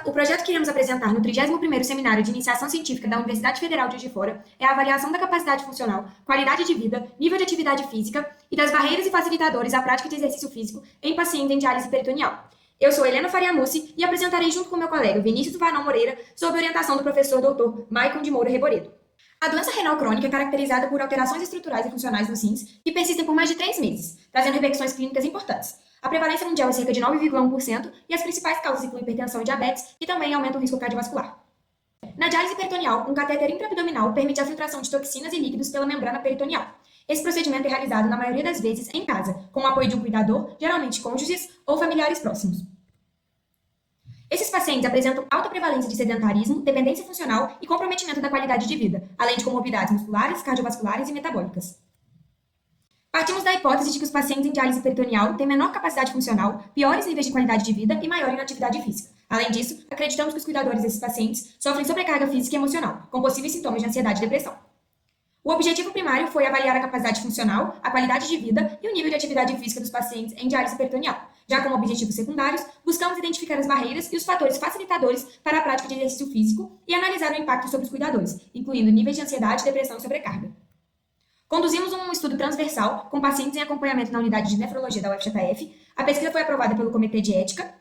O projeto que iremos apresentar no 31º Seminário de Iniciação Científica da Universidade Federal de Juiz de Fora é a avaliação da capacidade funcional, qualidade de vida, nível de atividade física e das barreiras e facilitadores à prática de exercício físico em pacientes em diálise peritoneal. Eu sou Helena Fariamussi e apresentarei junto com meu colega Vinícius Varnão Moreira sob orientação do professor Dr. Maicon de Moura Reboredo. A doença renal crônica é caracterizada por alterações estruturais e funcionais nos rins que persistem por mais de 3 meses, trazendo repercussões clínicas importantes. A prevalência mundial é cerca de 9,1% e as principais causas incluem hipertensão e diabetes, que também aumentam o risco cardiovascular. Na diálise peritoneal, um catéter intraabdominal permite a filtração de toxinas e líquidos pela membrana peritoneal. Esse procedimento é realizado, na maioria das vezes, em casa, com o apoio de um cuidador, geralmente cônjuges ou familiares próximos. Esses pacientes apresentam alta prevalência de sedentarismo, dependência funcional e comprometimento da qualidade de vida, além de comorbidades musculares, cardiovasculares e metabólicas. Partimos da hipótese de que os pacientes em diálise peritoneal têm menor capacidade funcional, piores níveis de qualidade de vida e maior inatividade física. Além disso, acreditamos que os cuidadores desses pacientes sofrem sobrecarga física e emocional, com possíveis sintomas de ansiedade e depressão. O objetivo primário foi avaliar a capacidade funcional, a qualidade de vida e o nível de atividade física dos pacientes em diálise peritoneal. Já como objetivos secundários, buscamos identificar as barreiras e os fatores facilitadores para a prática de exercício físico e analisar o impacto sobre os cuidadores, incluindo níveis de ansiedade, depressão e sobrecarga. Conduzimos um estudo transversal com pacientes em acompanhamento na unidade de nefrologia da UFJF. A pesquisa foi aprovada pelo Comitê de Ética.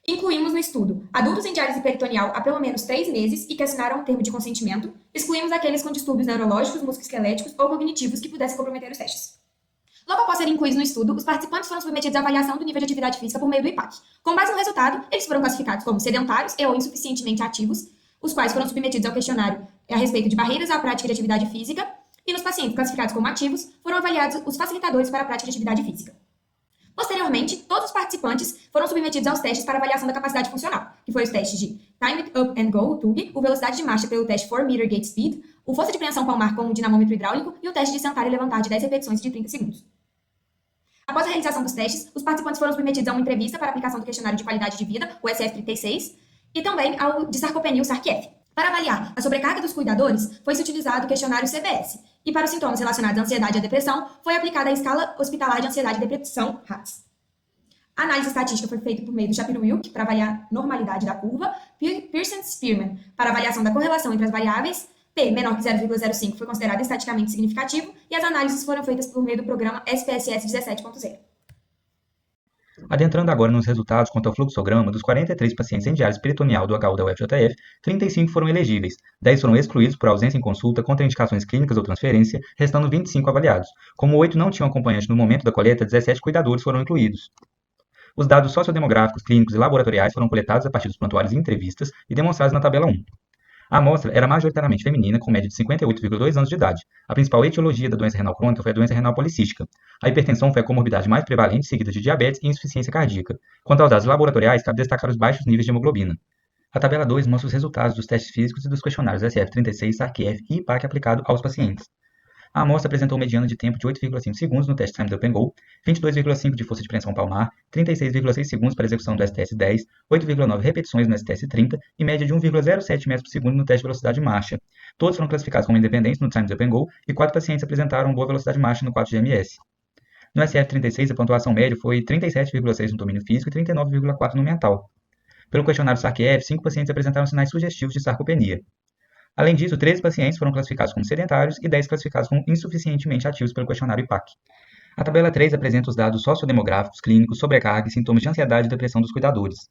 Incluímos no estudo adultos em diálise peritoneal há pelo menos 3 meses e que assinaram um termo de consentimento. Excluímos aqueles com distúrbios neurológicos, musculoesqueléticos ou cognitivos que pudessem comprometer os testes. Logo após serem incluídos no estudo, os participantes foram submetidos à avaliação do nível de atividade física por meio do IPAC. Com base no resultado, eles foram classificados como sedentários e ou insuficientemente ativos, os quais foram submetidos ao questionário a respeito de barreiras à prática de atividade física, e nos pacientes classificados como ativos, foram avaliados os facilitadores para a prática de atividade física. Posteriormente, todos os participantes foram submetidos aos testes para avaliação da capacidade funcional, que foi os testes de Time It Up and Go, TUG, o velocidade de marcha pelo teste 4-meter gait speed, o força de preensão palmar com o dinamômetro hidráulico e o teste de sentar e levantar de 10 repetições de 30 segundos. Após a realização dos testes, os participantes foram submetidos a uma entrevista para a aplicação do questionário de qualidade de vida, o SF-36, e também ao de sarcopenia, o SARC-F. Para avaliar a sobrecarga dos cuidadores, foi-se utilizado o questionário CBS, e para os sintomas relacionados à ansiedade e à depressão, foi aplicada a escala hospitalar de ansiedade e depressão, RADS. A análise estatística foi feita por meio do Shapiro-Wilk, para avaliar a normalidade da curva, Pearson-Spearman, para avaliação da correlação entre as variáveis, P menor que 0,05 foi considerado estatisticamente significativo, e as análises foram feitas por meio do programa SPSS 17.0. Adentrando agora nos resultados quanto ao fluxograma, dos 43 pacientes em diálise peritoneal do HU da UFJF, 35 foram elegíveis, 10 foram excluídos por ausência em consulta, contraindicações clínicas ou transferência, restando 25 avaliados. Como 8 não tinham acompanhante no momento da coleta, 17 cuidadores foram incluídos. Os dados sociodemográficos, clínicos e laboratoriais foram coletados a partir dos prontuários e entrevistas e demonstrados na tabela 1. A amostra era majoritariamente feminina, com média de 58,2 anos de idade. A principal etiologia da doença renal crônica foi a doença renal policística. A hipertensão foi a comorbidade mais prevalente, seguida de diabetes e insuficiência cardíaca. Quanto aos dados laboratoriais, cabe destacar os baixos níveis de hemoglobina. A tabela 2 mostra os resultados dos testes físicos e dos questionários SF-36, SARC-F e IPAC aplicado aos pacientes. A amostra apresentou mediana de tempo de 8,5 segundos no teste Time Up and Go, 22,5 de força de preensão palmar, 36,6 segundos para a execução do STS-10, 8,9 repetições no STS-30 e média de 1,07 metros por segundo no teste de velocidade de marcha. Todos foram classificados como independentes no Time Up and Go e 4 pacientes apresentaram boa velocidade de marcha no 4GMS. No SF-36, a pontuação média foi 37,6 no domínio físico e 39,4 no mental. Pelo questionário SARC-F, 5 pacientes apresentaram sinais sugestivos de sarcopenia. Além disso, 13 pacientes foram classificados como sedentários e 10 classificados como insuficientemente ativos pelo questionário IPAC. A tabela 3 apresenta os dados sociodemográficos, clínicos, sobrecarga e sintomas de ansiedade e depressão dos cuidadores.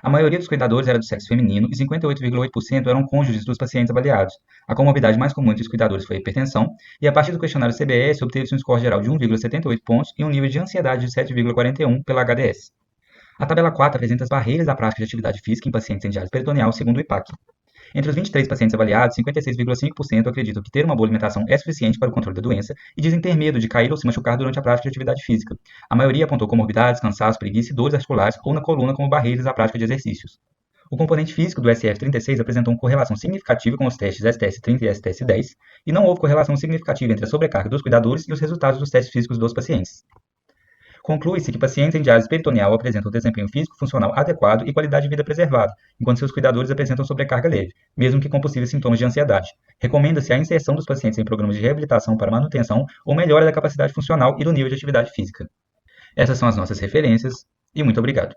A maioria dos cuidadores era do sexo feminino e 58,8% eram cônjuges dos pacientes avaliados. A comorbidade mais comum entre os cuidadores foi a hipertensão, e a partir do questionário CBS obteve-se um score geral de 1,78 pontos e um nível de ansiedade de 7,41 pela HDS. A tabela 4 apresenta as barreiras à prática de atividade física em pacientes em diálise peritoneal segundo o IPAC. Entre os 23 pacientes avaliados, 56,5% acreditam que ter uma boa alimentação é suficiente para o controle da doença e dizem ter medo de cair ou se machucar durante a prática de atividade física. A maioria apontou comorbidades, cansaço, preguiça e dores articulares ou na coluna como barreiras à prática de exercícios. O componente físico do SF-36 apresentou uma correlação significativa com os testes STS-30 e STS-10 e não houve correlação significativa entre a sobrecarga dos cuidadores e os resultados dos testes físicos dos pacientes. Conclui-se que pacientes em diálise peritoneal apresentam desempenho físico funcional adequado e qualidade de vida preservada, enquanto seus cuidadores apresentam sobrecarga leve, mesmo que com possíveis sintomas de ansiedade. Recomenda-se a inserção dos pacientes em programas de reabilitação para manutenção ou melhora da capacidade funcional e do nível de atividade física. Essas são as nossas referências e muito obrigado.